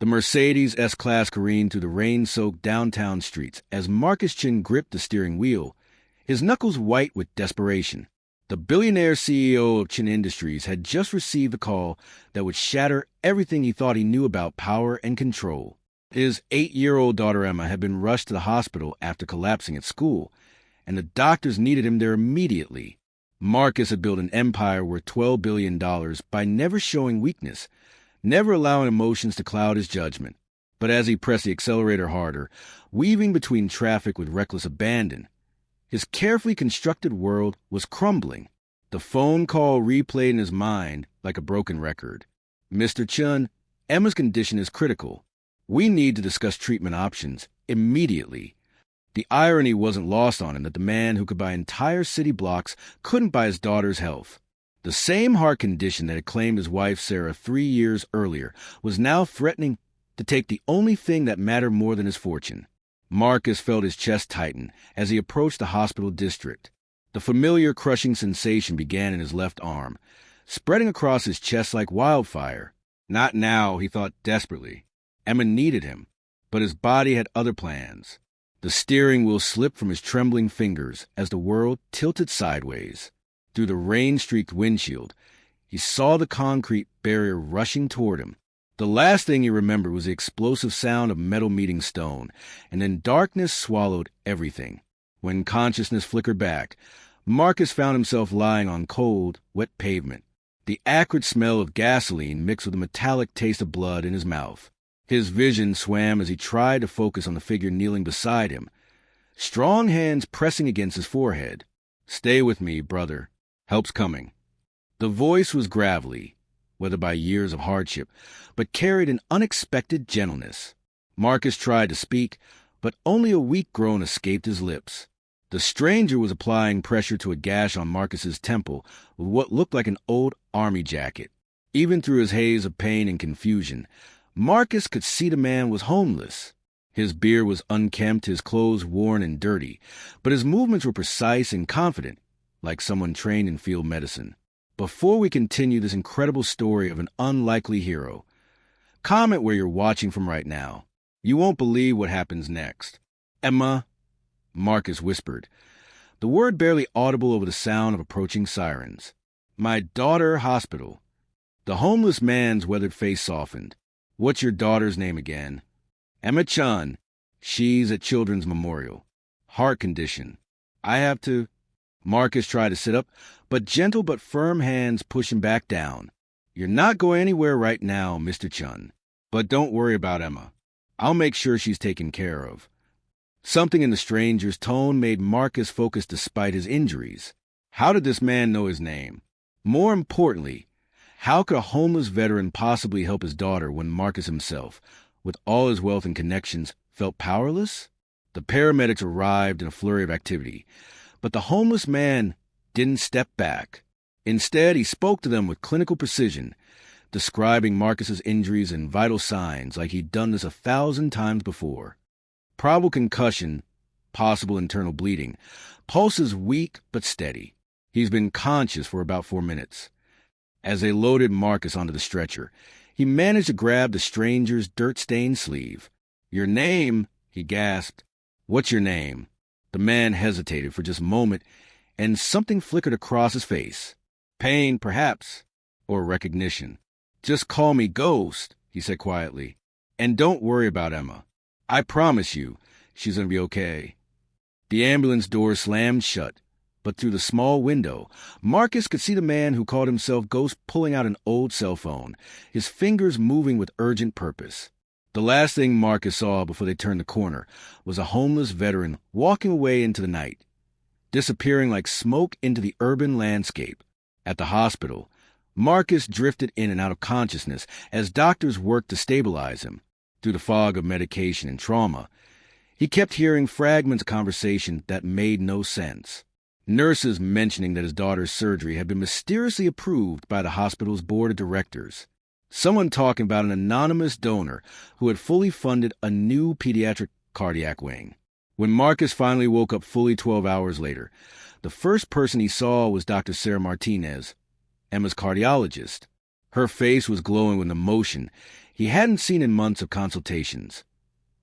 The Mercedes S-Class careened through the rain-soaked downtown streets as Marcus Chin gripped the steering wheel, his knuckles white with desperation. The billionaire CEO of Chin Industries had just received a call that would shatter everything he thought he knew about power and control. His 8-year-old daughter Emma had been rushed to the hospital after collapsing at school, and the doctors needed him there immediately. Marcus had built an empire worth $12 billion by never showing weakness, never allowing emotions to cloud his judgment. But as he pressed the accelerator harder, weaving between traffic with reckless abandon, his carefully constructed world was crumbling. The phone call replayed in his mind like a broken record. "Mr. Chun, Emma's condition is critical. We need to discuss treatment options immediately." The irony wasn't lost on him that the man who could buy entire city blocks couldn't buy his daughter's health. The same heart condition that had claimed his wife Sarah 3 years earlier was now threatening to take the only thing that mattered more than his fortune. Marcus felt his chest tighten as he approached the hospital district. The familiar crushing sensation began in his left arm, spreading across his chest like wildfire. Not now, he thought desperately. Emma needed him, but his body had other plans. The steering wheel slipped from his trembling fingers as the world tilted sideways. Through the rain-streaked windshield, he saw the concrete barrier rushing toward him. The last thing he remembered was the explosive sound of metal meeting stone, and then darkness swallowed everything. When consciousness flickered back, Marcus found himself lying on cold, wet pavement, the acrid smell of gasoline mixed with a metallic taste of blood in his mouth. His vision swam as he tried to focus on the figure kneeling beside him, strong hands pressing against his forehead. "Stay with me, brother. Help's coming." The voice was gravelly, whether by years of hardship, but carried an unexpected gentleness. Marcus tried to speak, but only a weak groan escaped his lips. The stranger was applying pressure to a gash on Marcus's temple with what looked like an old army jacket. Even through his haze of pain and confusion, Marcus could see the man was homeless. His beard was unkempt, his clothes worn and dirty, but his movements were precise and confident, like someone trained in field medicine. Before we continue this incredible story of an unlikely hero, comment where you're watching from right now. You won't believe what happens next. "Emma," Marcus whispered, the word barely audible over the sound of approaching sirens. "My daughter hospital." The homeless man's weathered face softened. "What's your daughter's name again?" "Emma Chun. She's at Children's Memorial. Heart condition. I have to..." Marcus tried to sit up, but gentle but firm hands pushed him back down. "You're not going anywhere right now, Mr. Chun. But don't worry about Emma. I'll make sure she's taken care of." Something in the stranger's tone made Marcus focus despite his injuries. How did this man know his name? More importantly, how could a homeless veteran possibly help his daughter when Marcus himself, with all his wealth and connections, felt powerless? The paramedics arrived in a flurry of activity, but the homeless man didn't step back. Instead, he spoke to them with clinical precision, describing Marcus's injuries and vital signs like he'd done this 1,000 times before. Probable concussion, possible internal bleeding, pulses weak but steady. He's been conscious for about 4 minutes. As they loaded Marcus onto the stretcher, he managed to grab the stranger's dirt-stained sleeve. "Your name?" he gasped. "What's your name?" The man hesitated for just a moment, and something flickered across his face. Pain, perhaps, or recognition. "Just call me Ghost," he said quietly. "And don't worry about Emma. I promise you, she's going to be okay." The ambulance door slammed shut, but through the small window, Marcus could see the man who called himself Ghost pulling out an old cell phone, his fingers moving with urgent purpose. The last thing Marcus saw before they turned the corner was a homeless veteran walking away into the night, disappearing like smoke into the urban landscape. At the hospital, Marcus drifted in and out of consciousness as doctors worked to stabilize him. Through the fog of medication and trauma, he kept hearing fragments of conversation that made no sense. Nurses mentioning that his daughter's surgery had been mysteriously approved by the hospital's board of directors. Someone talking about an anonymous donor who had fully funded a new pediatric cardiac wing. When Marcus finally woke up fully 12 hours later, the first person he saw was Dr. Sarah Martinez, Emma's cardiologist. Her face was glowing with emotion, he hadn't seen in months of consultations.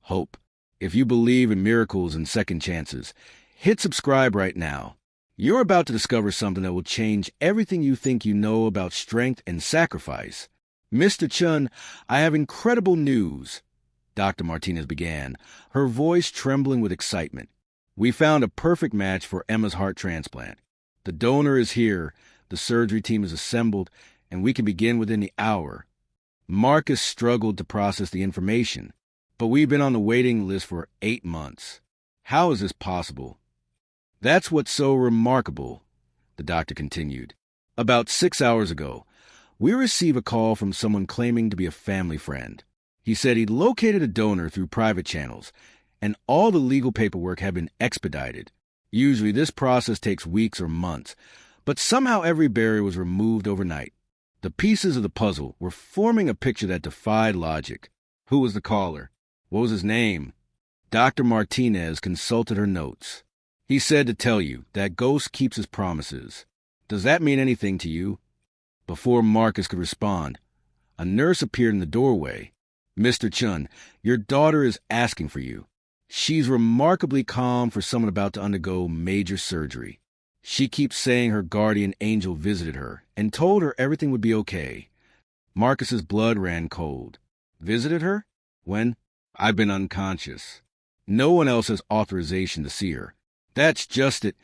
Hope. If you believe in miracles and second chances, hit subscribe right now. You're about to discover something that will change everything you think you know about strength and sacrifice. Mr. Chun, I have incredible news, Dr. Martinez began, her voice trembling with excitement. We found a perfect match for Emma's heart transplant. The donor is here, the surgery team is assembled, and we can begin within the hour. Marcus struggled to process the information, but we've been on the waiting list for 8 months. How is this possible? That's what's so remarkable, the doctor continued. About 6 hours ago, we received a call from someone claiming to be a family friend. He said he'd located a donor through private channels, and all the legal paperwork had been expedited. Usually this process takes weeks or months, but somehow every barrier was removed overnight. The pieces of the puzzle were forming a picture that defied logic. Who was the caller? What was his name? Dr. Martinez consulted her notes. He said to tell you that Ghost keeps his promises. Does that mean anything to you? Before Marcus could respond, a nurse appeared in the doorway. Mr. Chun, your daughter is asking for you. She's remarkably calm for someone about to undergo major surgery. She keeps saying her guardian angel visited her and told her everything would be okay. Marcus's blood ran cold. Visited her? When? I've been unconscious. No one else has authorization to see her. That's just it,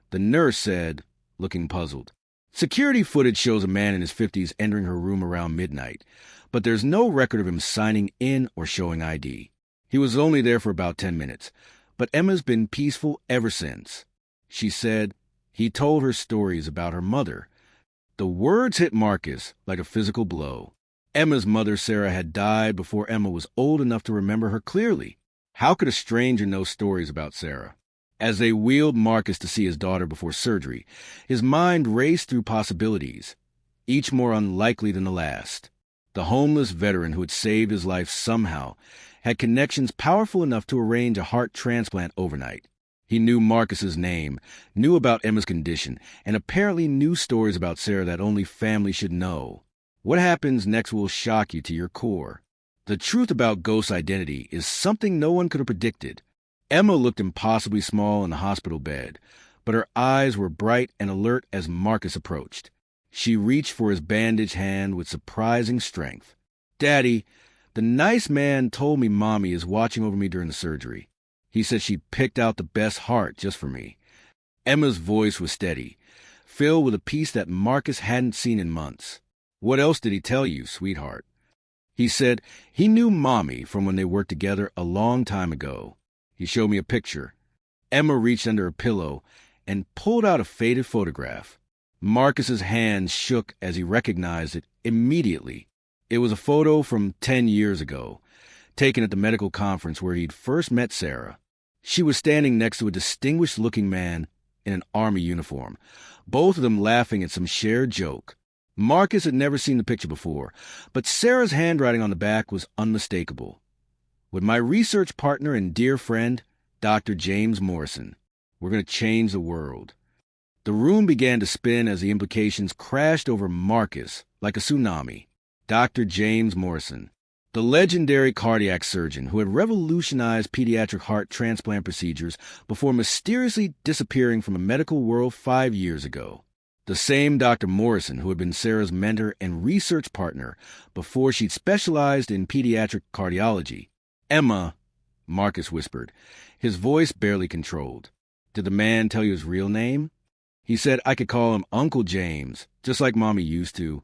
the nurse said, looking puzzled. Security footage shows a man in his 50s entering her room around midnight, but there's no record of him signing in or showing ID. He was only there for about 10 minutes, but Emma's been peaceful ever since. She said he told her stories about her mother. The words hit Marcus like a physical blow. Emma's mother, Sarah, had died before Emma was old enough to remember her clearly. How could a stranger know stories about Sarah? As they wheeled Marcus to see his daughter before surgery, his mind raced through possibilities, each more unlikely than the last. The homeless veteran who had saved his life somehow had connections powerful enough to arrange a heart transplant overnight. He knew Marcus's name, knew about Emma's condition, and apparently knew stories about Sarah that only family should know. What happens next will shock you to your core. The truth about Ghost's identity is something no one could have predicted. Emma looked impossibly small in the hospital bed, but her eyes were bright and alert as Marcus approached. She reached for his bandaged hand with surprising strength. Daddy, the nice man told me Mommy is watching over me during the surgery. He said she picked out the best heart just for me. Emma's voice was steady, filled with a peace that Marcus hadn't seen in months. What else did he tell you, sweetheart? He said he knew Mommy from when they worked together a long time ago. He showed me a picture. Emma reached under her pillow and pulled out a faded photograph. Marcus's hands shook as he recognized it immediately. It was a photo from 10 years ago, taken at the medical conference where he'd first met Sarah. She was standing next to a distinguished-looking man in an army uniform, both of them laughing at some shared joke. Marcus had never seen the picture before, but Sarah's handwriting on the back was unmistakable. With my research partner and dear friend, Dr. James Morrison, we're going to change the world. The room began to spin as the implications crashed over Marcus like a tsunami. Dr. James Morrison, the legendary cardiac surgeon who had revolutionized pediatric heart transplant procedures before mysteriously disappearing from a medical world 5 years ago. The same Dr. Morrison who had been Sarah's mentor and research partner before she'd specialized in pediatric cardiology. Emma, Marcus whispered, his voice barely controlled. Did the man tell you his real name? He said I could call him Uncle James, just like Mommy used to.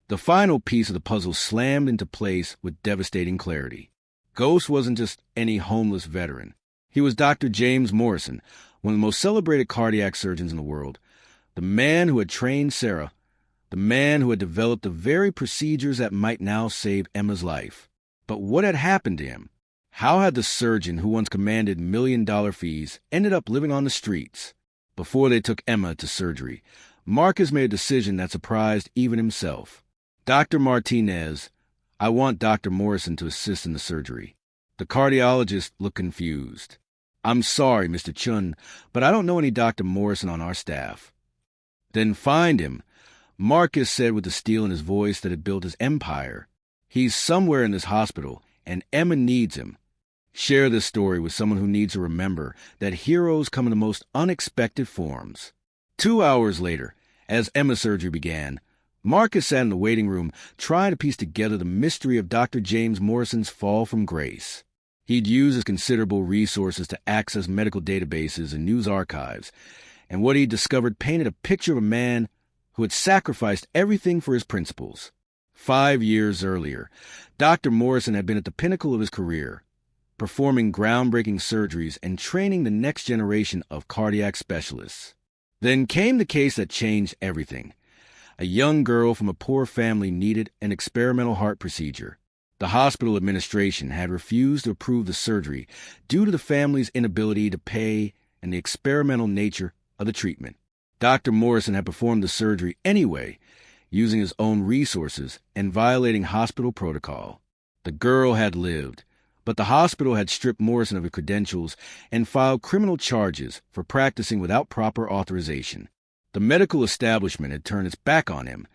The final piece of the puzzle slammed into place with devastating clarity. Ghost wasn't just any homeless veteran. He was Dr. James Morrison, one of the most celebrated cardiac surgeons in the world, the man who had trained Sarah, the man who had developed the very procedures that might now save Emma's life. But what had happened to him? How had the surgeon who once commanded million-dollar fees ended up living on the streets? Before they took Emma to surgery, Marcus made a decision that surprised even himself. Dr. Martinez, I want Dr. Morrison to assist in the surgery. The cardiologist looked confused. I'm sorry, Mr. Chun, but I don't know any Dr. Morrison on our staff. Then find him, Marcus said with the steel in his voice that had built his empire. He's somewhere in this hospital, and Emma needs him. Share this story with someone who needs to remember that heroes come in the most unexpected forms. 2 hours later, as Emma's surgery began, Marcus sat in the waiting room trying to piece together the mystery of Dr. James Morrison's fall from grace. He'd used his considerable resources to access medical databases and news archives, and what he'd discovered painted a picture of a man who had sacrificed everything for his principles. 5 years earlier, Dr. Morrison had been at the pinnacle of his career, performing groundbreaking surgeries and training the next generation of cardiac specialists. Then came the case that changed everything. A young girl from a poor family needed an experimental heart procedure. The hospital administration had refused to approve the surgery due to the family's inability to pay and the experimental nature of the treatment. Dr. Morrison had performed the surgery anyway, using his own resources and violating hospital protocol. The girl had lived, but the hospital had stripped Morrison of his credentials and filed criminal charges for practicing without proper authorization. The medical establishment had turned its back on him,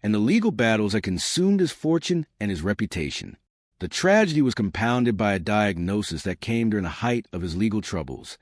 and the legal battles had consumed his fortune and his reputation. The tragedy was compounded by a diagnosis that came during the height of his legal troubles.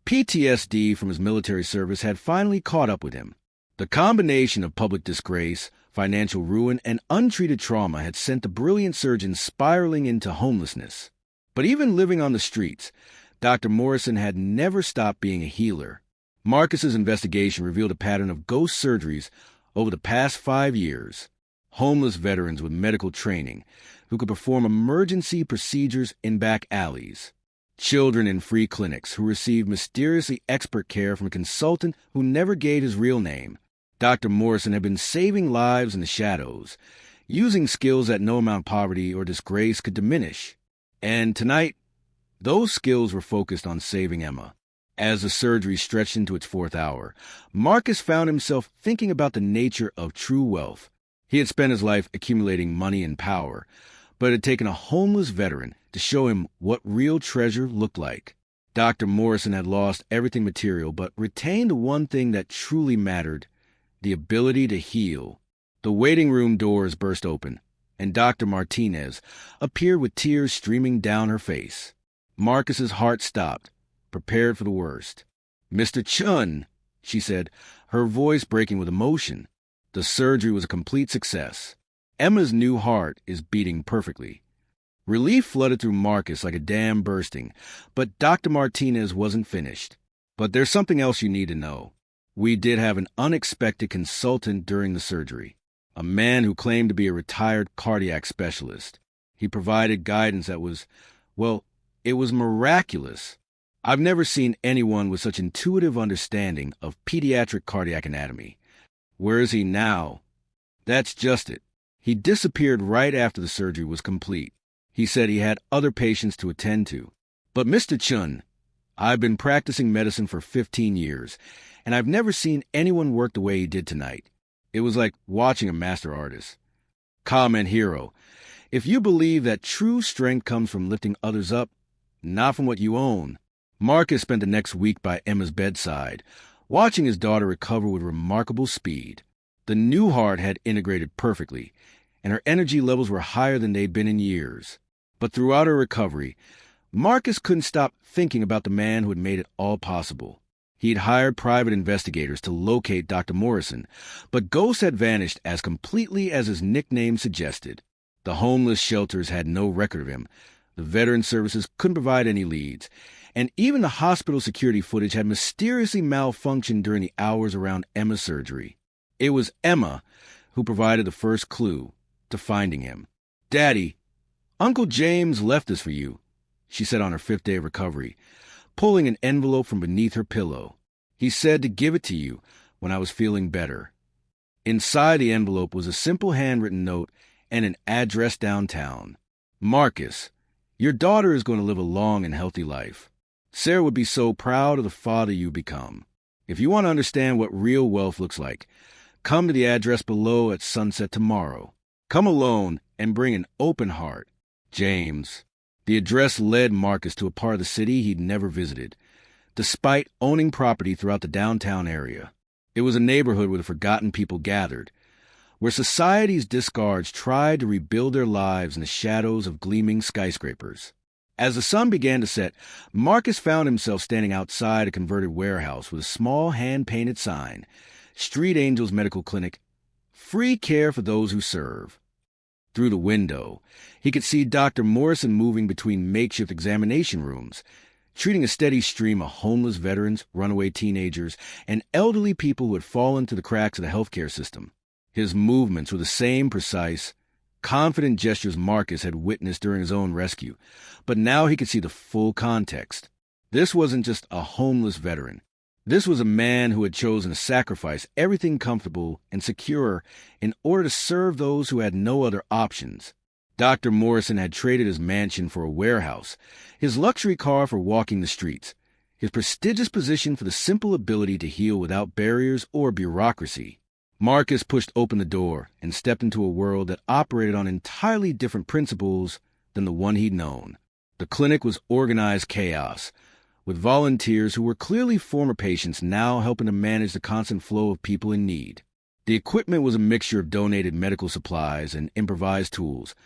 PTSD from his military service had finally caught up with him. The combination of public disgrace, financial ruin, and untreated trauma had sent the brilliant surgeon spiraling into homelessness. But even living on the streets, Dr. Morrison had never stopped being a healer. Marcus's investigation revealed a pattern of ghost surgeries over the past 5 years. Homeless veterans with medical training who could perform emergency procedures in back alleys. Children in free clinics who received mysteriously expert care from a consultant who never gave his real name. Dr. Morrison had been saving lives in the shadows, using skills that no amount of poverty or disgrace could diminish. And tonight, those skills were focused on saving Emma. As the surgery stretched into its 4th hour, Marcus found himself thinking about the nature of true wealth. He had spent his life accumulating money and power, but it had taken a homeless veteran to show him what real treasure looked like. Dr. Morrison had lost everything material, but retained the one thing that truly mattered, the ability to heal. The waiting room doors burst open, and Dr. Martinez appeared with tears streaming down her face. Marcus's heart stopped, prepared for the worst. "Mr. Chun," she said, her voice breaking with emotion. The surgery was a complete success. Emma's new heart is beating perfectly. Relief flooded through Marcus like a dam bursting, but Dr. Martinez wasn't finished. "But there's something else you need to know. We did have an unexpected consultant during the surgery, a man who claimed to be a retired cardiac specialist. He provided guidance that was, well, it was miraculous. I've never seen anyone with such intuitive understanding of pediatric cardiac anatomy. Where is he now?" "That's just it. He disappeared right after the surgery was complete. He said he had other patients to attend to. But Mr. Chun, I've been practicing medicine for 15 years, and I've never seen anyone work the way he did tonight. It was like watching a master artist. Comment hero. If you believe that true strength comes from lifting others up, not from what you own." Marcus spent the next week by Emma's bedside, watching his daughter recover with remarkable speed. The new heart had integrated perfectly, and her energy levels were higher than they'd been in years. But throughout her recovery, Marcus couldn't stop thinking about the man who had made it all possible. He'd hired private investigators to locate Dr. Morrison, but Ghost had vanished as completely as his nickname suggested. The homeless shelters had no record of him, the veteran services couldn't provide any leads, and even the hospital security footage had mysteriously malfunctioned during the hours around Emma's surgery. It was Emma who provided the first clue to finding him. "Daddy, Uncle James left this for you," she said on her 5th day of recovery, pulling an envelope from beneath her pillow. "He said to give it to you when I was feeling better." Inside the envelope was a simple handwritten note and an address downtown. "Marcus, your daughter is going to live a long and healthy life. Sarah would be so proud of the father you become. If you want to understand what real wealth looks like, come to the address below at sunset tomorrow. Come alone and bring an open heart. James." The address led Marcus to a part of the city he'd never visited, despite owning property throughout the downtown area. It was a neighborhood where the forgotten people gathered, where society's discards tried to rebuild their lives in the shadows of gleaming skyscrapers. As the sun began to set, Marcus found himself standing outside a converted warehouse with a small hand-painted sign, Street Angels Medical Clinic, free care for those who serve. Through the window, he could see Dr. Morrison moving between makeshift examination rooms, treating a steady stream of homeless veterans, runaway teenagers, and elderly people who had fallen through the cracks of the healthcare system. His movements were the same precise, confident gestures Marcus had witnessed during his own rescue, but now he could see the full context. This wasn't just a homeless veteran. This was a man who had chosen to sacrifice everything comfortable and secure in order to serve those who had no other options. Dr. Morrison had traded his mansion for a warehouse, his luxury car for walking the streets, his prestigious position for the simple ability to heal without barriers or bureaucracy. Marcus pushed open the door and stepped into a world that operated on entirely different principles than the one he'd known. The clinic was organized chaos, with volunteers who were clearly former patients now helping to manage the constant flow of people in need. The equipment was a mixture of donated medical supplies and improvised tools,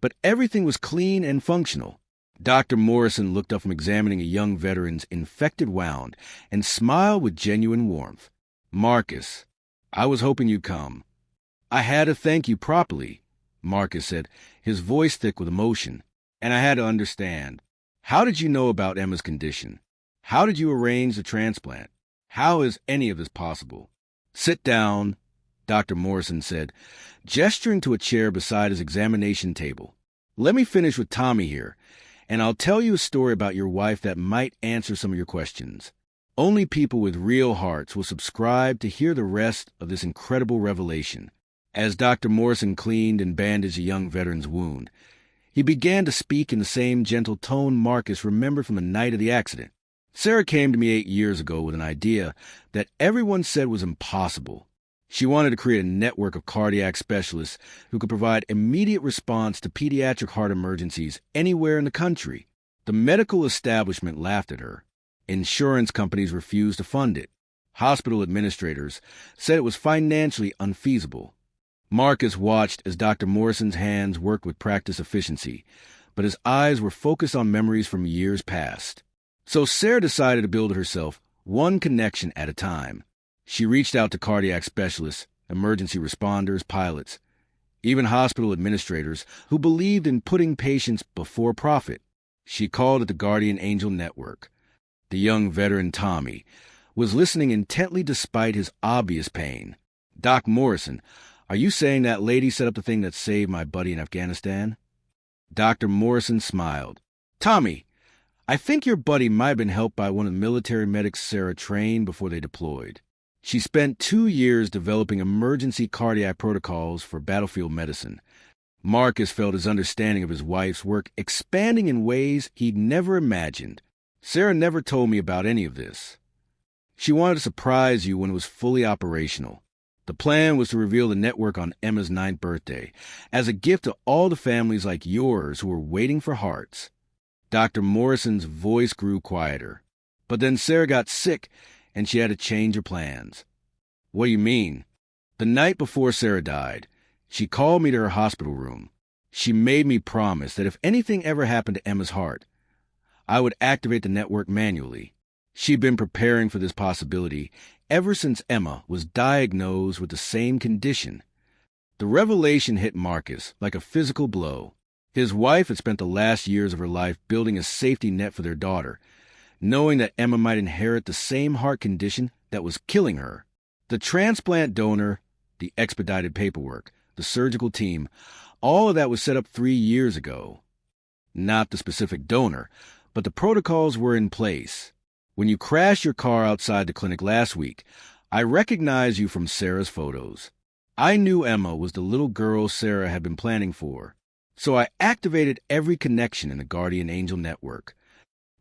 but everything was clean and functional. Dr. Morrison looked up from examining a young veteran's infected wound and smiled with genuine warmth. "Marcus, I was hoping you'd come." "I had to thank you properly," Marcus said, his voice thick with emotion. "And I had to understand. How did you know about Emma's condition? How did you arrange the transplant? How is any of this possible?" "Sit down," Dr. Morrison said, gesturing to a chair beside his examination table. "Let me finish with Tommy here, and I'll tell you a story about your wife that might answer some of your questions. Only people with real hearts will subscribe to hear the rest of this incredible revelation." As Dr. Morrison cleaned and bandaged a young veteran's wound, he began to speak in the same gentle tone Marcus remembered from the night of the accident. "Sarah came to me 8 years ago with an idea that everyone said was impossible. She wanted to create a network of cardiac specialists who could provide immediate response to pediatric heart emergencies anywhere in the country. The medical establishment laughed at her. Insurance companies refused to fund it. Hospital administrators said it was financially unfeasible." Marcus watched as Dr. Morrison's hands worked with practice efficiency, but his eyes were focused on memories from years past. So Sarah decided to build it herself, one connection at a time. She reached out to cardiac specialists, emergency responders, pilots, even hospital administrators who believed in putting patients before profit. She called it the Guardian Angel Network. The young veteran Tommy was listening intently despite his obvious pain. "Doc Morrison, are you saying that lady set up the thing that saved my buddy in Afghanistan?" Dr. Morrison smiled. "Tommy, I think your buddy might have been helped by one of the military medics Sarah trained before they deployed. She spent 2 years developing emergency cardiac protocols for battlefield medicine." Marcus felt his understanding of his wife's work expanding in ways he'd never imagined. "Sarah never told me about any of this. She wanted to surprise you when it was fully operational. The plan was to reveal the network on Emma's 9th birthday, as a gift to all the families like yours who were waiting for hearts." Dr. Morrison's voice grew quieter. "But then Sarah got sick, and she had to change her plans." "What do you mean?" "The night before Sarah died, she called me to her hospital room. She made me promise that if anything ever happened to Emma's heart, I would activate the network manually. She'd been preparing for this possibility ever since Emma was diagnosed with the same condition." The revelation hit Marcus like a physical blow. His wife had spent the last years of her life building a safety net for their daughter, knowing that Emma might inherit the same heart condition that was killing her. The transplant donor, the expedited paperwork, the surgical team, all of that was set up 3 years ago. Not the specific donor, but the protocols were in place. When you crashed your car outside the clinic last week, I recognized you from Sarah's photos. I knew Emma was the little girl Sarah had been planning for, so I activated every connection in the Guardian Angel Network.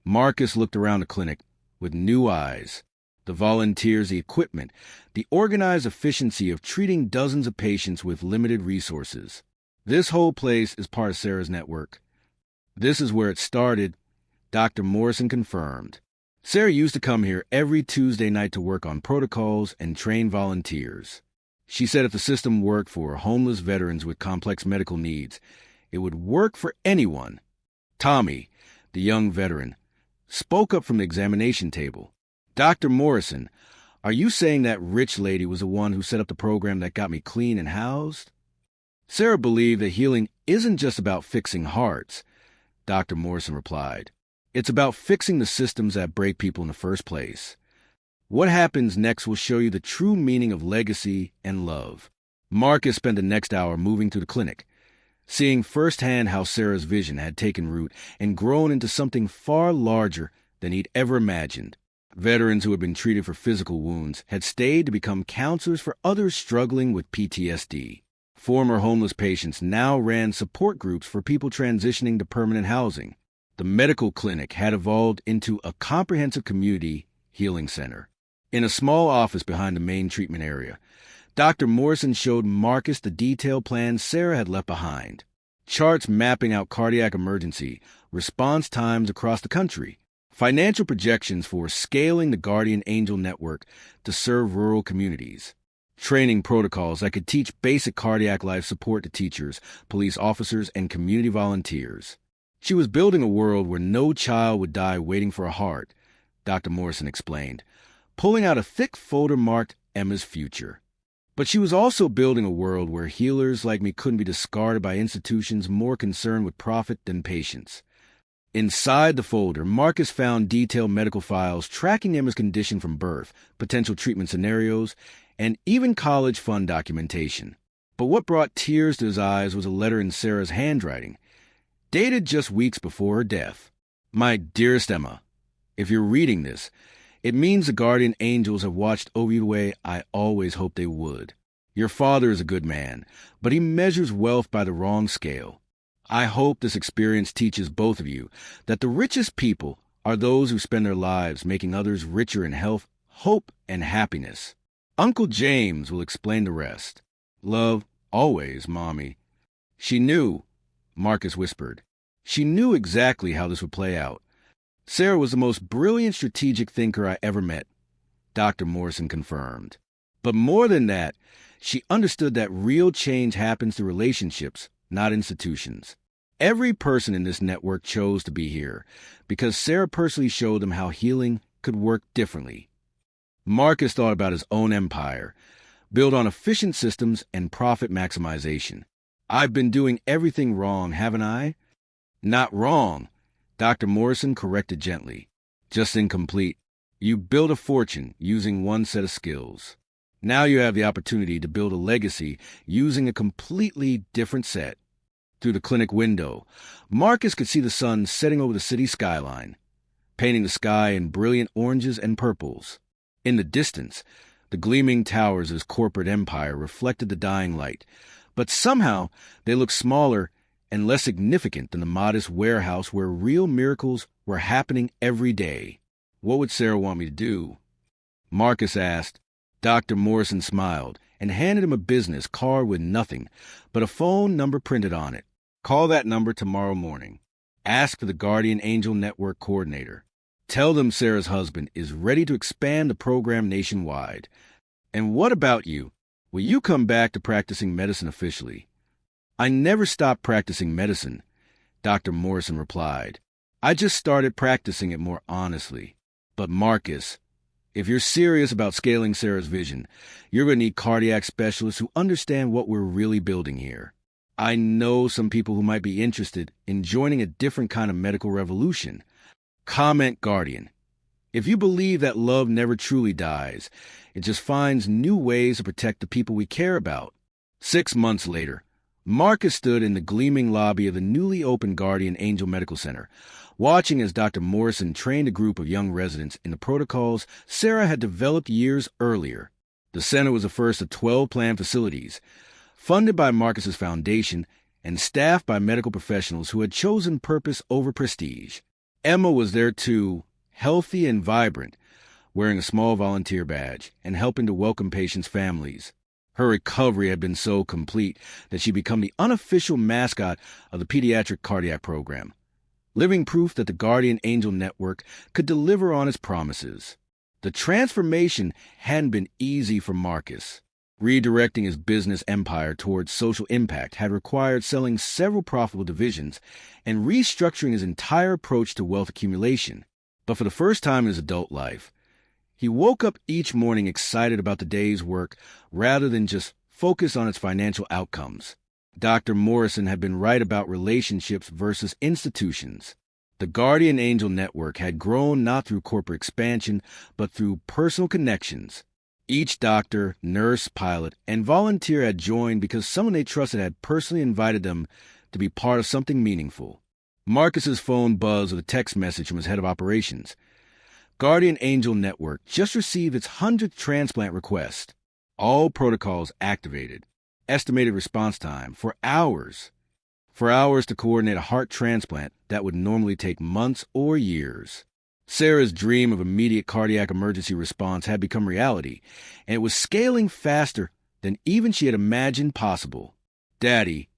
Marcus looked around the clinic with new eyes. The volunteers, the equipment, the organized efficiency of treating dozens of patients with limited resources. This whole place is part of Sarah's network. This is where it started, Dr. Morrison confirmed. Sarah used to come here every Tuesday night to work on protocols and train volunteers. She said if the system worked for homeless veterans with complex medical needs, it would work for anyone. Tommy, the young veteran, spoke up from the examination table. Dr. Morrison, are you saying that rich lady was the one who set up the program that got me clean and housed? Sarah believed that healing isn't just about fixing hearts. Dr. Morrison replied, it's about fixing the systems that break people in the first place. What happens next will show you the true meaning of legacy and love. Marcus spent the next hour moving to the clinic, seeing firsthand how Sarah's vision had taken root and grown into something far larger than he'd ever imagined. Veterans who had been treated for physical wounds had stayed to become counselors for others struggling with PTSD. Former homeless patients now ran support groups for people transitioning to permanent housing. The medical clinic had evolved into a comprehensive community healing center. In a small office behind the main treatment area, Dr. Morrison showed Marcus the detailed plans Sarah had left behind. Charts mapping out cardiac emergency response times across the country, financial projections for scaling the Guardian Angel network to serve rural communities, training protocols that could teach basic cardiac life support to teachers, police officers, and community volunteers. She was building a world where no child would die waiting for a heart, Dr. Morrison explained, pulling out a thick folder marked Emma's future. But she was also building a world where healers like me couldn't be discarded by institutions more concerned with profit than patients. Inside the folder, Marcus found detailed medical files tracking Emma's condition from birth, potential treatment scenarios, and even college fund documentation. But what brought tears to his eyes was a letter in Sarah's handwriting, dated just weeks before her death. My dearest Emma, if you're reading this, it means the guardian angels have watched over you the way I always hoped they would. Your father is a good man, but he measures wealth by the wrong scale. I hope this experience teaches both of you that the richest people are those who spend their lives making others richer in health, hope, and happiness. Uncle James will explain the rest. Love, always, Mommy. She knew, Marcus whispered. She knew exactly how this would play out. Sarah was the most brilliant strategic thinker I ever met, Dr. Morrison confirmed. But more than that, she understood that real change happens through relationships, not institutions. Every person in this network chose to be here because Sarah personally showed them how healing could work differently. Marcus thought about his own empire, built on efficient systems and profit maximization. I've been doing everything wrong, haven't I? Not wrong, Dr. Morrison corrected gently. Just incomplete. You built a fortune using one set of skills. Now you have the opportunity to build a legacy using a completely different set. Through the clinic window, Marcus could see the sun setting over the city skyline, painting the sky in brilliant oranges and purples. In the distance, the gleaming towers of his corporate empire reflected the dying light, but somehow they looked smaller and less significant than the modest warehouse where real miracles were happening every day. What would Sarah want me to do? Marcus asked. Dr. Morrison smiled and handed him a business card with nothing but a phone number printed on it. Call that number tomorrow morning. Ask for the Guardian Angel Network coordinator. Tell them Sarah's husband is ready to expand the program nationwide. And what about you? Will you come back to practicing medicine officially? I never stopped practicing medicine, Dr. Morrison replied. I just started practicing it more honestly. But Marcus, if you're serious about scaling Sarah's vision, you're going to need cardiac specialists who understand what we're really building here. I know some people who might be interested in joining a different kind of medical revolution. Comment Guardian. If you believe that love never truly dies, it just finds new ways to protect the people we care about. 6 months later, Marcus stood in the gleaming lobby of the newly opened Guardian Angel Medical Center, watching as Dr. Morrison trained a group of young residents in the protocols Sarah had developed years earlier. The center was the first of 12 planned facilities, funded by Marcus's foundation and staffed by medical professionals who had chosen purpose over prestige. Emma was there too, healthy and vibrant, wearing a small volunteer badge and helping to welcome patients' families. Her recovery had been so complete that she'd become the unofficial mascot of the pediatric cardiac program, living proof that the Guardian Angel Network could deliver on its promises. The transformation hadn't been easy for Marcus. Redirecting his business empire towards social impact had required selling several profitable divisions and restructuring his entire approach to wealth accumulation. But for the first time in his adult life, he woke up each morning excited about the day's work rather than just focus on its financial outcomes. Dr. Morrison had been right about relationships versus institutions. The Guardian Angel Network had grown not through corporate expansion, but through personal connections. Each doctor, nurse, pilot, and volunteer had joined because someone they trusted had personally invited them to be part of something meaningful. Marcus's phone buzzed with a text message from his head of operations. Guardian Angel Network just received its 100th transplant request. All protocols activated. Estimated response time for hours. For hours to coordinate a heart transplant that would normally take months or years. Sarah's dream of immediate cardiac emergency response had become reality, and it was scaling faster than even she had imagined possible. "Daddy,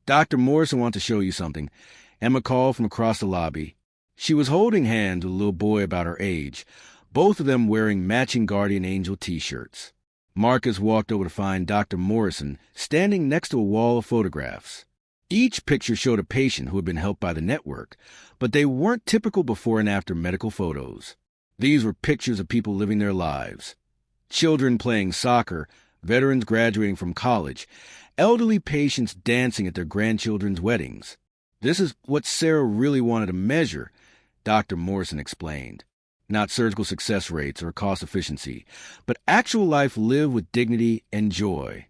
Dr. Morrison wants to show you something," Emma called from across the lobby. She was holding hands with a little boy about her age, both of them wearing matching Guardian Angel t-shirts. Marcus walked over to find Dr. Morrison standing next to a wall of photographs. Each picture showed a patient who had been helped by the network, but they weren't typical before and after medical photos. These were pictures of people living their lives. Children playing soccer, veterans graduating from college, elderly patients dancing at their grandchildren's weddings. "This is what Sarah really wanted to measure," Dr. Morrison explained. "Not surgical success rates or cost efficiency, but actual life lived with dignity and joy."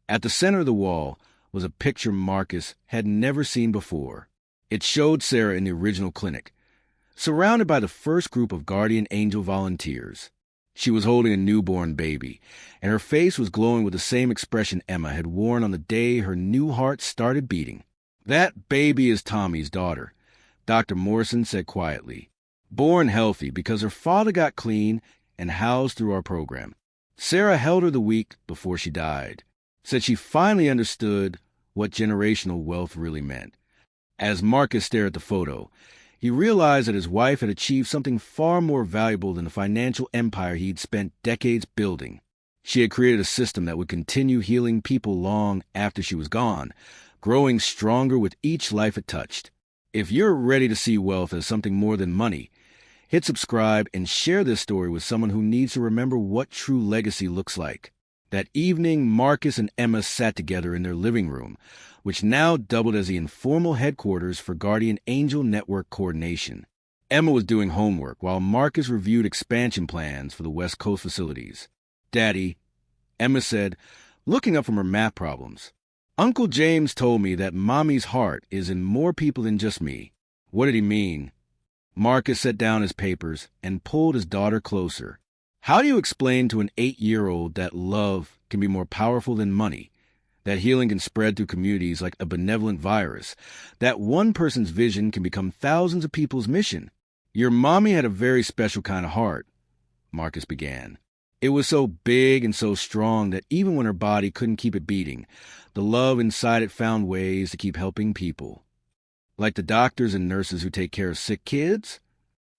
At the center of the wall was a picture Marcus had never seen before. It showed Sarah in the original clinic, surrounded by the first group of Guardian Angel volunteers. She was holding a newborn baby, and her face was glowing with the same expression Emma had worn on the day her new heart started beating. "That baby is Tommy's daughter," Dr. Morrison said quietly. "Born healthy because her father got clean and housed through our program. Sarah held her the week before she died. Said she finally understood what generational wealth really meant." As Marcus stared at the photo, he realized that his wife had achieved something far more valuable than the financial empire he'd spent decades building. She had created a system that would continue healing people long after she was gone, growing stronger with each life it touched. If you're ready to see wealth as something more than money, hit subscribe and share this story with someone who needs to remember what true legacy looks like. That evening, Marcus and Emma sat together in their living room, which now doubled as the informal headquarters for Guardian Angel Network coordination. Emma was doing homework while Marcus reviewed expansion plans for the West Coast facilities. "Daddy," Emma said, looking up from her math problems, "Uncle James told me that Mommy's heart is in more people than just me." "What did he mean?" Marcus set down his papers and pulled his daughter closer. "How do you explain to an 8-year-old that love can be more powerful than money, that healing can spread through communities like a benevolent virus, that one person's vision can become thousands of people's mission?" "Your mommy had a very special kind of heart," Marcus began. "It was so big and so strong that even when her body couldn't keep it beating, the love inside it found ways to keep helping people." "Like the doctors and nurses who take care of sick kids?"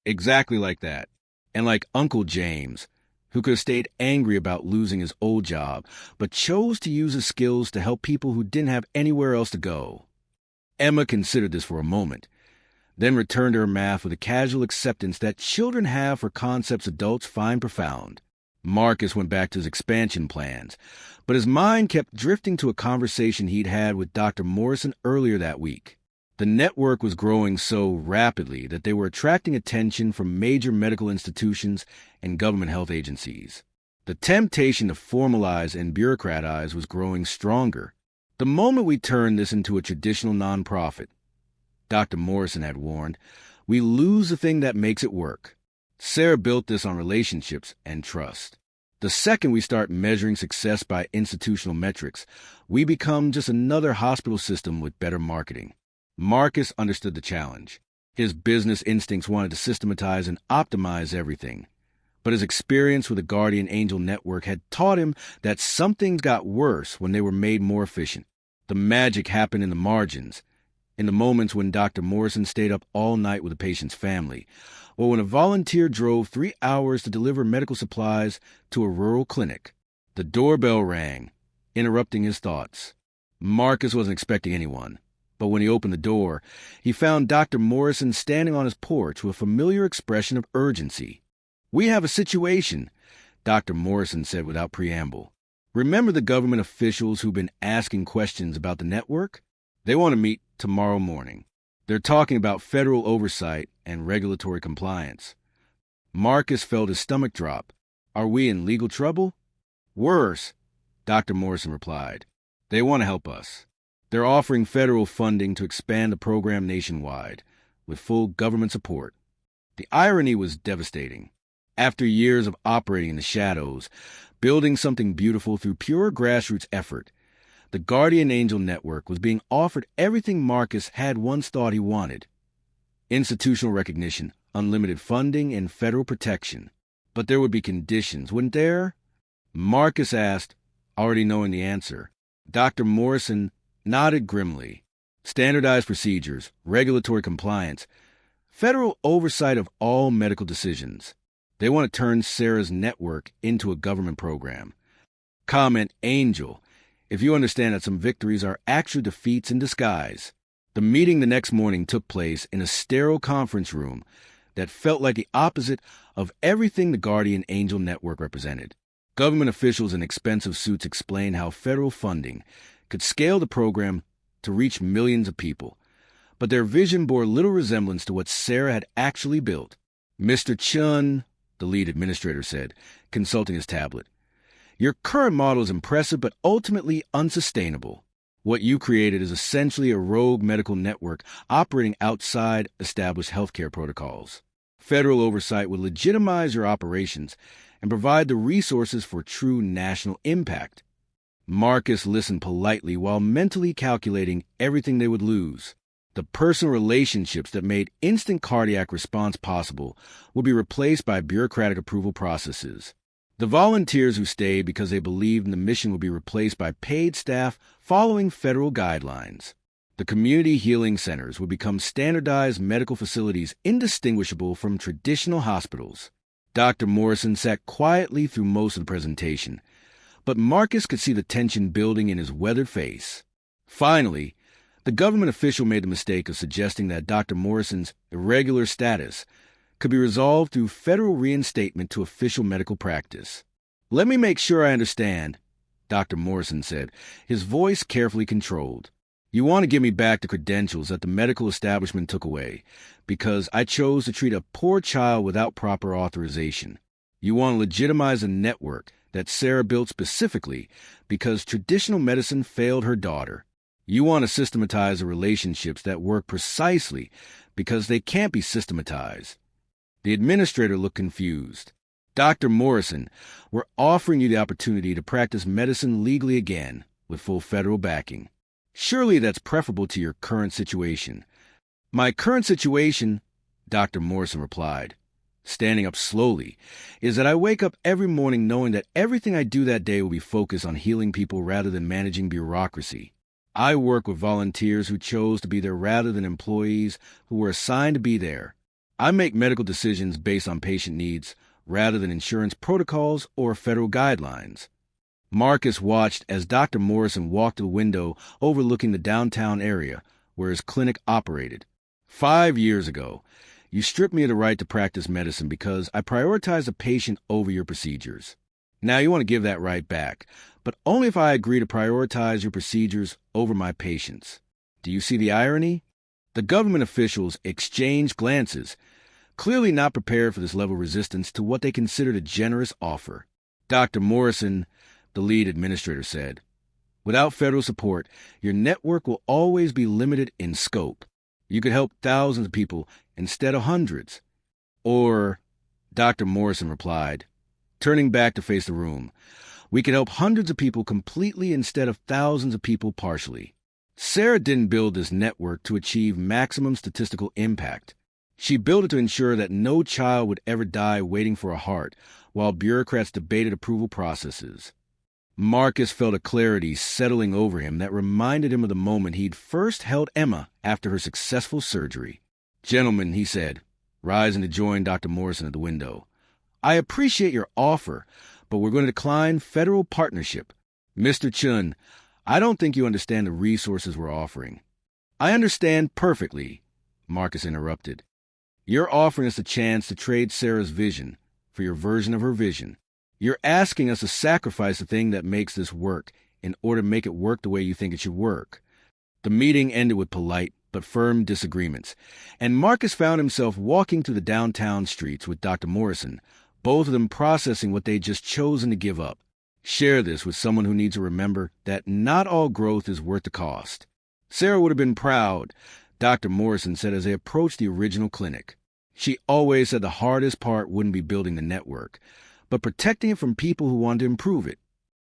"Exactly like that. And like Uncle James, who could have stayed angry about losing his old job, but chose to use his skills to help people who didn't have anywhere else to go." Emma considered this for a moment, then returned to her math with a casual acceptance that children have for concepts adults find profound. Marcus went back to his expansion plans, but his mind kept drifting to a conversation he'd had with Dr. Morrison earlier that week. The network was growing so rapidly that they were attracting attention from major medical institutions and government health agencies. The temptation to formalize and bureaucratize was growing stronger. "The moment we turn this into a traditional nonprofit," Dr. Morrison had warned, "we lose the thing that makes it work." Sarah built this on relationships and trust. The second we start measuring success by institutional metrics, we become just another hospital system with better marketing. Marcus understood the challenge. His business instincts wanted to systematize and optimize everything. But his experience with the Guardian Angel Network had taught him that some things got worse when they were made more efficient. The magic happened in the margins, in the moments when Dr. Morrison stayed up all night with a patient's family, or when a volunteer drove 3 hours to deliver medical supplies to a rural clinic. The doorbell rang, interrupting his thoughts. Marcus wasn't expecting anyone, but when he opened the door, he found Dr. Morrison standing on his porch with a familiar expression of urgency. "We have a situation," Dr. Morrison said without preamble. "Remember the government officials who've been asking questions about the network? They want to meet tomorrow morning. They're talking about federal oversight and regulatory compliance." Marcus felt his stomach drop. "Are we in legal trouble?" "Worse," Dr. Morrison replied. "They want to help us. They're offering federal funding to expand the program nationwide, with full government support." The irony was devastating. After years of operating in the shadows, building something beautiful through pure grassroots effort, the Guardian Angel Network was being offered everything Marcus had once thought he wanted: institutional recognition, unlimited funding, and federal protection. But there would be conditions, wouldn't there? Marcus asked, already knowing the answer. Dr. Morrison nodded grimly. Standardized procedures, regulatory compliance, federal oversight of all medical decisions. They want to turn Sarah's network into a government program. Comment Angel, if you understand that some victories are actual defeats in disguise. The meeting the next morning took place in a sterile conference room that felt like the opposite of everything the Guardian Angel Network represented. Government officials in expensive suits explained how federal funding could scale the program to reach millions of people, but their vision bore little resemblance to what Sarah had actually built. "Mr. Chun," the lead administrator said, consulting his tablet, "your current model is impressive but ultimately unsustainable. What you created is essentially a rogue medical network operating outside established healthcare protocols. Federal oversight would legitimize your operations and provide the resources for true national impact." Marcus listened politely while mentally calculating everything they would lose. The personal relationships that made instant cardiac response possible would be replaced by bureaucratic approval processes. The volunteers who stayed because they believed in the mission would be replaced by paid staff following federal guidelines. The community healing centers would become standardized medical facilities indistinguishable from traditional hospitals. Dr. Morrison sat quietly through most of the presentation, but Marcus could see the tension building in his weathered face. Finally, the government official made the mistake of suggesting that Dr. Morrison's irregular status could be resolved through federal reinstatement to official medical practice. "Let me make sure I understand," Dr. Morrison said, his voice carefully controlled. "You want to give me back the credentials that the medical establishment took away because I chose to treat a poor child without proper authorization. You want to legitimize a network that Sarah built specifically because traditional medicine failed her daughter. You want to systematize the relationships that work precisely because they can't be systematized." The administrator looked confused. "Dr. Morrison, we're offering you the opportunity to practice medicine legally again with full federal backing. Surely that's preferable to your current situation." "My current situation," Dr. Morrison replied, standing up slowly, "is that I wake up every morning knowing that everything I do that day will be focused on healing people rather than managing bureaucracy. I work with volunteers who chose to be there rather than employees who were assigned to be there. I make medical decisions based on patient needs rather than insurance protocols or federal guidelines." Marcus watched as Dr. Morrison walked to the window overlooking the downtown area where his clinic operated. 5 years ago, you stripped me of the right to practice medicine because I prioritized the patient over your procedures. Now you want to give that right back, but only if I agree to prioritize your procedures over my patients. Do you see the irony?" The government officials exchanged glances, clearly not prepared for this level of resistance to what they considered a generous offer. "Dr. Morrison," the lead administrator said, "without federal support, your network will always be limited in scope. You could help thousands of people instead of hundreds." "Or," Dr. Morrison replied, turning back to face the room, "we could help hundreds of people completely instead of thousands of people partially." Sarah didn't build this network to achieve maximum statistical impact. She built it to ensure that no child would ever die waiting for a heart while bureaucrats debated approval processes. Marcus felt a clarity settling over him that reminded him of the moment he'd first held Emma after her successful surgery. "Gentlemen," he said, rising to join Dr. Morrison at the window, I appreciate your offer, but we're going to decline federal partnership. Mr. Chun, I don't think you understand the resources we're offering. I understand perfectly, Marcus interrupted. You're offering us a chance to trade Sarah's vision for your version of her vision. You're asking us to sacrifice the thing that makes this work in order to make it work the way you think it should work. The meeting ended with polite but firm disagreements, and Marcus found himself walking through the downtown streets with Dr. Morrison, both of them processing what they'd just chosen to give up. Share this with someone who needs to remember that not all growth is worth the cost. Sarah would have been proud, Dr. Morrison said as they approached the original clinic. She always said the hardest part wouldn't be building the network, but protecting it from people who wanted to improve it.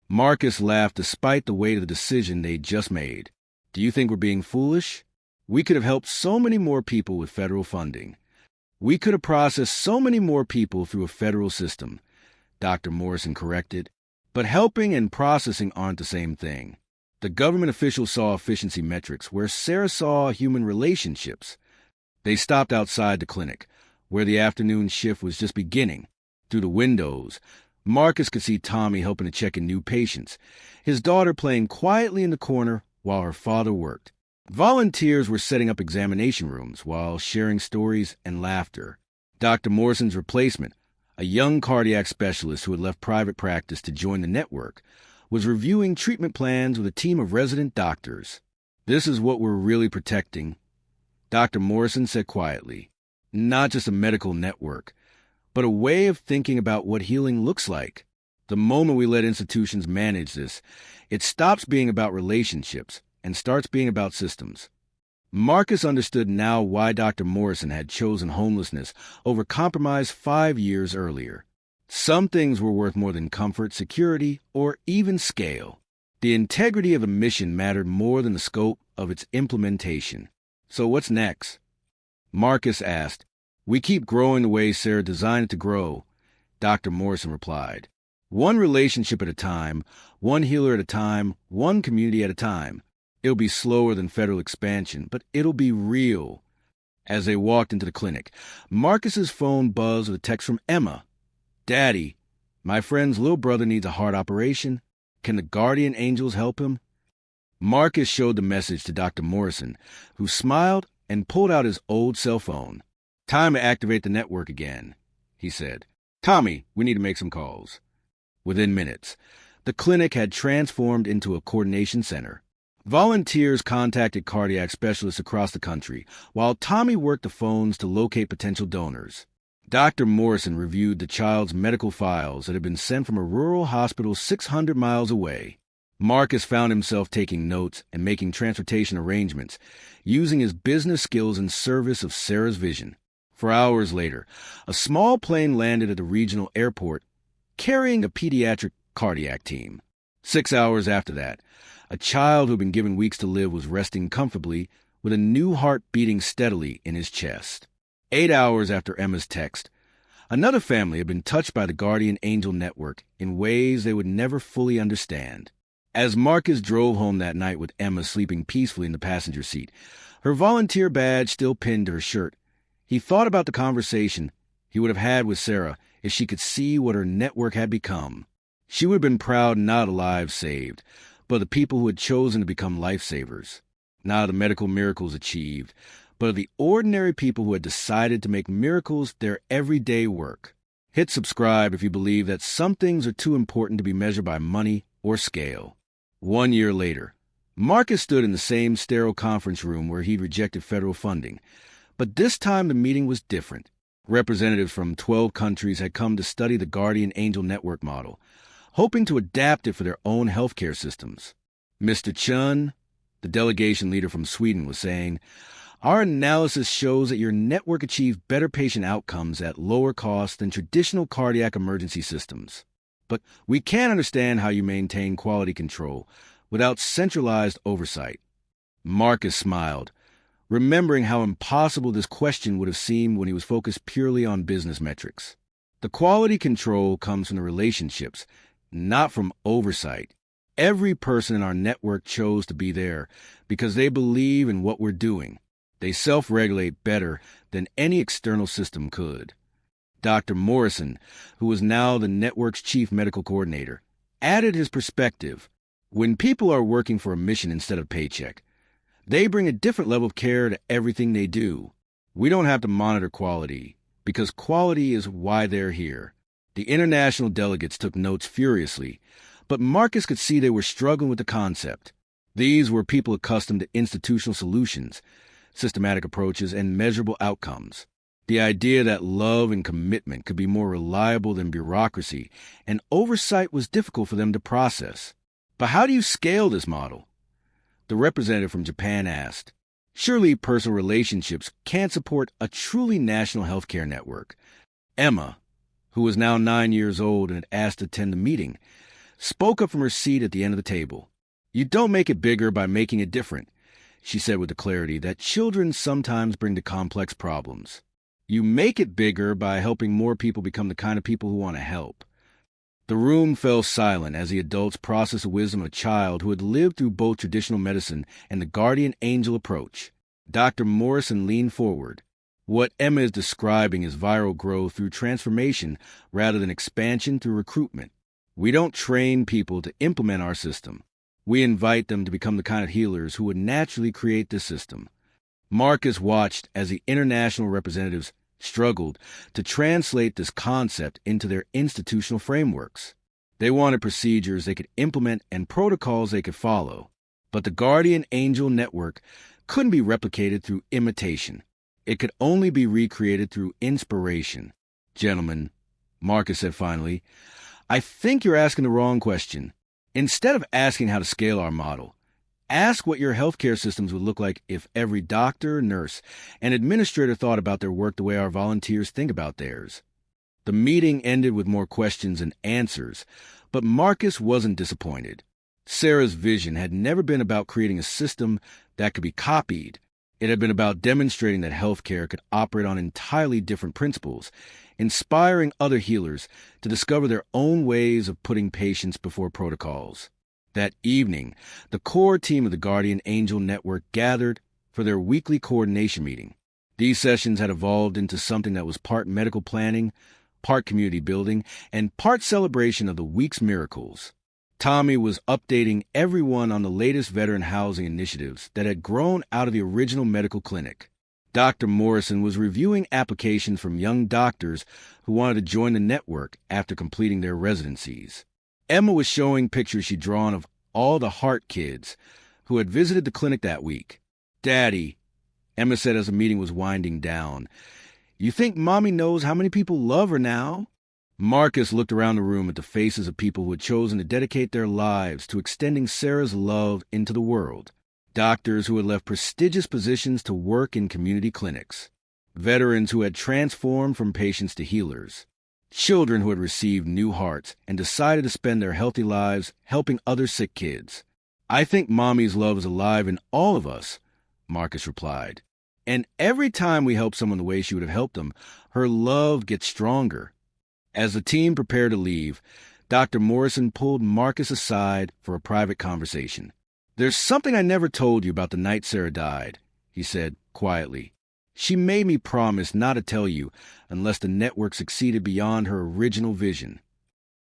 Marcus laughed despite the weight of the decision they'd just made. Do you think we're being foolish? We could have helped so many more people with federal funding. We could have processed so many more people through a federal system, Dr. Morrison corrected. But helping and processing aren't the same thing. The government officials saw efficiency metrics, where Sarah saw human relationships. They stopped outside the clinic, where the afternoon shift was just beginning. Through the windows, Marcus could see Tommy helping to check in new patients, his daughter playing quietly in the corner while her father worked. Volunteers were setting up examination rooms while sharing stories and laughter. Dr. Morrison's replacement, a young cardiac specialist who had left private practice to join the network, was reviewing treatment plans with a team of resident doctors. This is what we're really protecting, Dr. Morrison said quietly. Not just a medical network, but a way of thinking about what healing looks like. The moment we let institutions manage this, it stops being about relationships and starts being about systems. Marcus understood now why Dr. Morrison had chosen homelessness over compromise 5 years earlier. Some things were worth more than comfort, security, or even scale. The integrity of a mission mattered more than the scope of its implementation. So what's next? Marcus asked. We keep growing the way Sarah designed it to grow, Dr. Morrison replied. One relationship at a time, one healer at a time, one community at a time. It'll be slower than federal expansion, but it'll be real. As they walked into the clinic, Marcus's phone buzzed with a text from Emma. Daddy, my friend's little brother needs a heart operation. Can the guardian angels help him? Marcus showed the message to Dr. Morrison, who smiled and pulled out his old cell phone. Time to activate the network again, he said. Tommy, we need to make some calls. Within minutes, the clinic had transformed into a coordination center. Volunteers contacted cardiac specialists across the country, while Tommy worked the phones to locate potential donors. Dr. Morrison reviewed the child's medical files that had been sent from a rural hospital 600 miles away. Marcus found himself taking notes and making transportation arrangements, using his business skills in service of Sarah's vision. For hours later, a small plane landed at the regional airport, carrying a pediatric cardiac team. 6 hours after that, a child who'd been given weeks to live was resting comfortably with a new heart beating steadily in his chest. 8 hours after Emma's text, another family had been touched by the Guardian Angel Network in ways they would never fully understand. As Marcus drove home that night with Emma sleeping peacefully in the passenger seat, her volunteer badge still pinned to her shirt, he thought about the conversation he would have had with Sarah if she could see what her network had become. She would have been proud not of lives saved, but of the people who had chosen to become lifesavers. Not of the medical miracles achieved, but of the ordinary people who had decided to make miracles their everyday work. Hit subscribe if you believe that some things are too important to be measured by money or scale. 1 year later, Marcus stood in the same sterile conference room where he'd rejected federal funding, but this time the meeting was different. Representatives from 12 countries had come to study the Guardian Angel Network model, hoping to adapt it for their own healthcare systems. Mr. Chun, the delegation leader from Sweden, was saying, our analysis shows that your network achieves better patient outcomes at lower cost than traditional cardiac emergency systems. But we can't understand how you maintain quality control without centralized oversight. Marcus smiled, remembering how impossible this question would have seemed when he was focused purely on business metrics. The quality control comes from the relationships, not from oversight. Every person in our network chose to be there because they believe in what we're doing. They self-regulate better than any external system could. Dr. Morrison, who was now the network's chief medical coordinator, added his perspective. When people are working for a mission instead of paycheck, they bring a different level of care to everything they do. We don't have to monitor quality, because quality is why they're here. The international delegates took notes furiously, but Marcus could see they were struggling with the concept. These were people accustomed to institutional solutions, systematic approaches, and measurable outcomes. The idea that love and commitment could be more reliable than bureaucracy and oversight was difficult for them to process. But how do you scale this model? The representative from Japan asked. Surely personal relationships can't support a truly national healthcare network. Emma, who was now 9 years old and had asked to attend the meeting, spoke up from her seat at the end of the table. You don't make it bigger by making it different, she said with the clarity that children sometimes bring to complex problems. You make it bigger by helping more people become the kind of people who want to help. The room fell silent as the adults processed the wisdom of a child who had lived through both traditional medicine and the guardian angel approach. Dr. Morrison leaned forward. What Emma is describing is viral growth through transformation rather than expansion through recruitment. We don't train people to implement our system. We invite them to become the kind of healers who would naturally create this system. Marcus watched as the international representatives struggled to translate this concept into their institutional frameworks. They wanted procedures they could implement and protocols they could follow. But the Guardian Angel Network couldn't be replicated through imitation. It could only be recreated through inspiration. Gentlemen, Marcus said finally, I think you're asking the wrong question. Instead of asking how to scale our model, ask what your healthcare systems would look like if every doctor, nurse, and administrator thought about their work the way our volunteers think about theirs. The meeting ended with more questions and answers, but Marcus wasn't disappointed. Sarah's vision had never been about creating a system that could be copied. It had been about demonstrating that healthcare could operate on entirely different principles, inspiring other healers to discover their own ways of putting patients before protocols. That evening, the core team of the Guardian Angel Network gathered for their weekly coordination meeting. These sessions had evolved into something that was part medical planning, part community building, and part celebration of the week's miracles. Tommy was updating everyone on the latest veteran housing initiatives that had grown out of the original medical clinic. Dr. Morrison was reviewing applications from young doctors who wanted to join the network after completing their residencies. Emma was showing pictures she'd drawn of all the heart kids who had visited the clinic that week. Daddy, Emma said as the meeting was winding down, you think Mommy knows how many people love her now? Marcus looked around the room at the faces of people who had chosen to dedicate their lives to extending Sarah's love into the world. Doctors who had left prestigious positions to work in community clinics. Veterans who had transformed from patients to healers. Children who had received new hearts and decided to spend their healthy lives helping other sick kids. I think Mommy's love is alive in all of us, Marcus replied. And every time we help someone the way she would have helped them, her love gets stronger. As the team prepared to leave, Dr. Morrison pulled Marcus aside for a private conversation. There's something I never told you about the night Sarah died, he said quietly. She made me promise not to tell you unless the network succeeded beyond her original vision.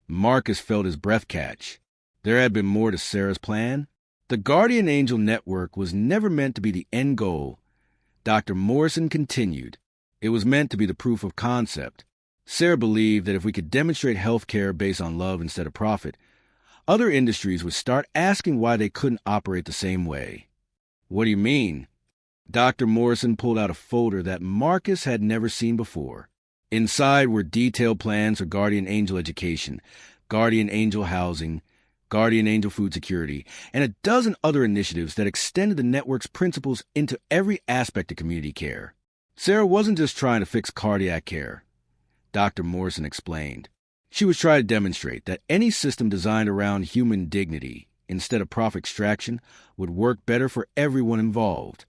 Marcus felt his breath catch. There had been more to Sarah's plan. The Guardian Angel Network was never meant to be the end goal. Dr. Morrison continued. It was meant to be the proof of concept. Sarah believed that if we could demonstrate health care based on love instead of profit, other industries would start asking why they couldn't operate the same way. What do you mean? Dr. Morrison pulled out a folder that Marcus had never seen before. Inside were detailed plans for Guardian Angel education, Guardian Angel housing, Guardian Angel food security, and a dozen other initiatives that extended the network's principles into every aspect of community care. Sarah wasn't just trying to fix cardiac care, Dr. Morrison explained. She was trying to demonstrate that any system designed around human dignity, instead of profit extraction, would work better for everyone involved.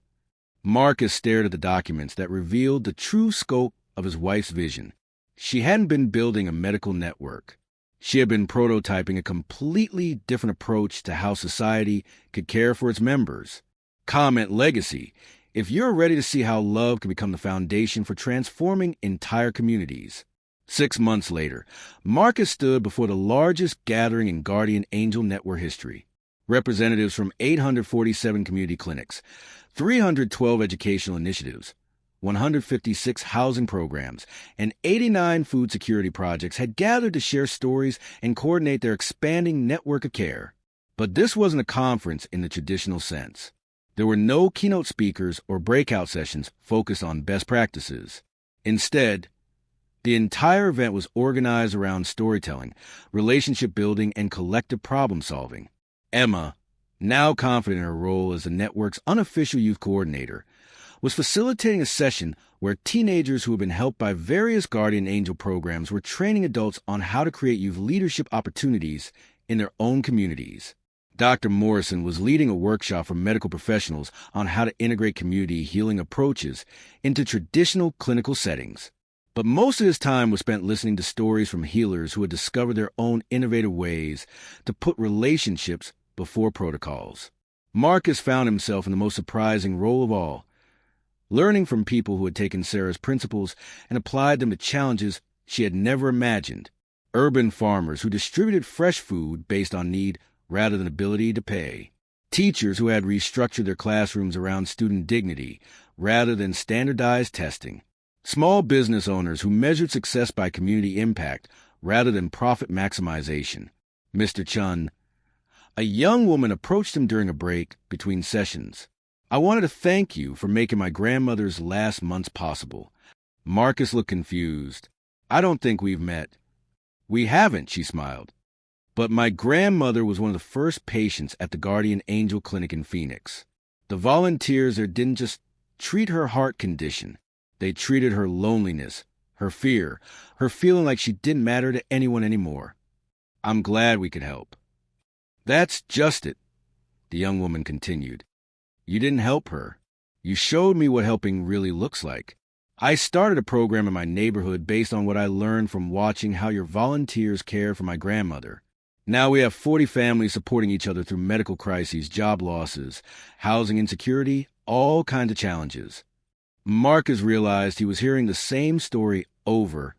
Marcus stared at the documents that revealed the true scope of his wife's vision. She hadn't been building a medical network. She had been prototyping a completely different approach to how society could care for its members. Comment legacy if you're ready to see how love can become the foundation for transforming entire communities. 6 months later, Marcus stood before the largest gathering in Guardian Angel Network history. Representatives from 847 community clinics, 312 educational initiatives, 156 housing programs, and 89 food security projects had gathered to share stories and coordinate their expanding network of care. But this wasn't a conference in the traditional sense. There were no keynote speakers or breakout sessions focused on best practices. Instead, the entire event was organized around storytelling, relationship building, and collective problem solving. Emma, now confident in her role as the network's unofficial youth coordinator, was facilitating a session where teenagers who had been helped by various Guardian Angel programs were training adults on how to create youth leadership opportunities in their own communities. Dr. Morrison was leading a workshop for medical professionals on how to integrate community healing approaches into traditional clinical settings. But most of his time was spent listening to stories from healers who had discovered their own innovative ways to put relationships before protocols. Marcus found himself in the most surprising role of all, learning from people who had taken Sarah's principles and applied them to challenges she had never imagined. Urban farmers who distributed fresh food based on need rather than ability to pay. Teachers who had restructured their classrooms around student dignity rather than standardized testing. Small business owners who measured success by community impact rather than profit maximization. Mr. Chun, a young woman, approached him during a break between sessions. "I wanted to thank you for making my grandmother's last months possible." Marcus looked confused. "I don't think we've met." "We haven't," she smiled. "But my grandmother was one of the first patients at the Guardian Angel Clinic in Phoenix. The volunteers there didn't just treat her heart condition. They treated her loneliness, her fear, her feeling like she didn't matter to anyone anymore. I'm glad we could help." "That's just it," the young woman continued. "You didn't help her. You showed me what helping really looks like. I started a program in my neighborhood based on what I learned from watching how your volunteers care for my grandmother. Now we have 40 families supporting each other through medical crises, job losses, housing insecurity, all kinds of challenges." Marcus realized he was hearing the same story over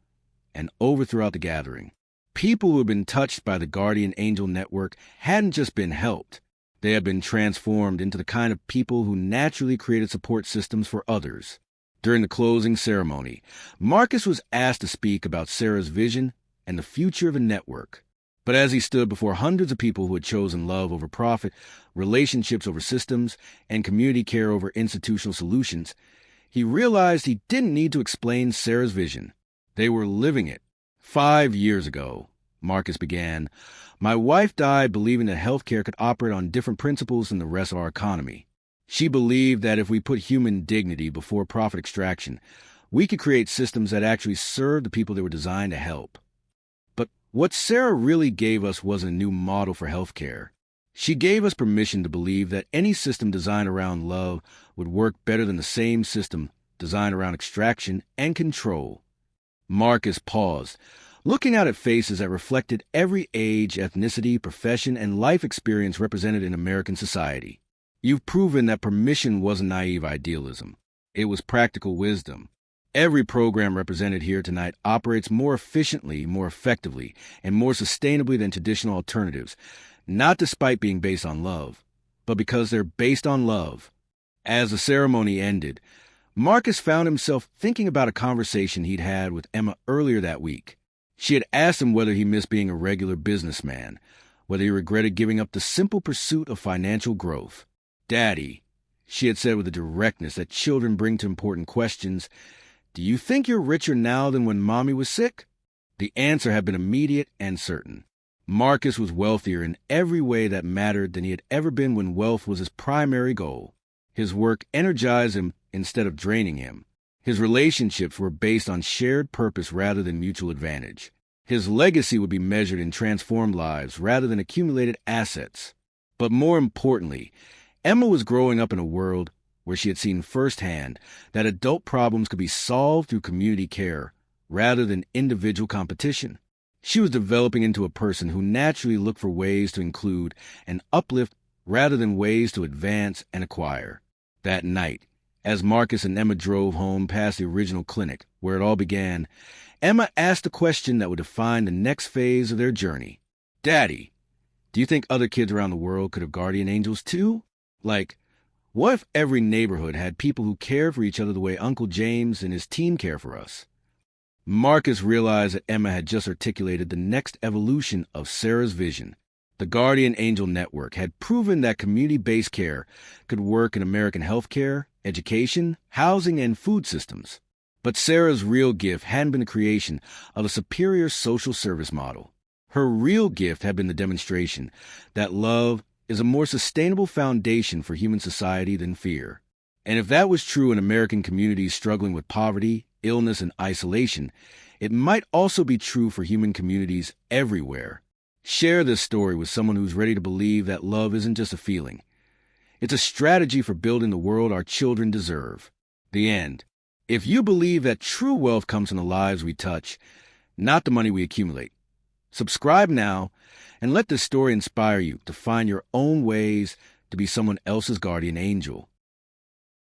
and over throughout the gathering. People who had been touched by the Guardian Angel Network hadn't just been helped. They had been transformed into the kind of people who naturally created support systems for others. During the closing ceremony, Marcus was asked to speak about Sarah's vision and the future of the network. But as he stood before hundreds of people who had chosen love over profit, relationships over systems, and community care over institutional solutions, he realized he didn't need to explain Sarah's vision. They were living it. 5 years ago, Marcus began, my wife died believing that healthcare could operate on different principles than the rest of our economy. She believed that if we put human dignity before profit extraction, we could create systems that actually served the people they were designed to help. But what Sarah really gave us wasn't a new model for healthcare. She gave us permission to believe that any system designed around love would work better than the same system designed around extraction and control. Marcus paused, looking out at faces that reflected every age, ethnicity, profession, and life experience represented in American society. You've proven that permission wasn't naive idealism. It was practical wisdom. Every program represented here tonight operates more efficiently, more effectively, and more sustainably than traditional alternatives, not despite being based on love, but because they're based on love. As the ceremony ended, Marcus found himself thinking about a conversation he'd had with Emma earlier that week. She had asked him whether he missed being a regular businessman, whether he regretted giving up the simple pursuit of financial growth. "Daddy," she had said with a directness that children bring to important questions, "do you think you're richer now than when Mommy was sick?" The answer had been immediate and certain. Marcus was wealthier in every way that mattered than he had ever been when wealth was his primary goal. His work energized him instead of draining him. His relationships were based on shared purpose rather than mutual advantage. His legacy would be measured in transformed lives rather than accumulated assets. But more importantly, Emma was growing up in a world where she had seen firsthand that adult problems could be solved through community care rather than individual competition. She was developing into a person who naturally looked for ways to include and uplift rather than ways to advance and acquire. That night, As Marcus and Emma drove home past the original clinic, where it all began, Emma asked a question that would define the next phase of their journey. Daddy, do you think other kids around the world could have guardian angels too? Like, what if every neighborhood had people who care for each other the way Uncle James and his team care for us? Marcus realized that Emma had just articulated the next evolution of Sarah's vision. The Guardian Angel Network had proven that community-based care could work in American healthcare, education, housing, and food systems. But Sarah's real gift hadn't been the creation of a superior social service model. Her real gift had been the demonstration that love is a more sustainable foundation for human society than fear. And if that was true in American communities struggling with poverty, illness, and isolation, it might also be true for human communities everywhere. Share this story with someone who's ready to believe that love isn't just a feeling. It's a strategy for building the world our children deserve. The end. If you believe that true wealth comes from the lives we touch, not the money we accumulate, subscribe now and let this story inspire you to find your own ways to be someone else's guardian angel.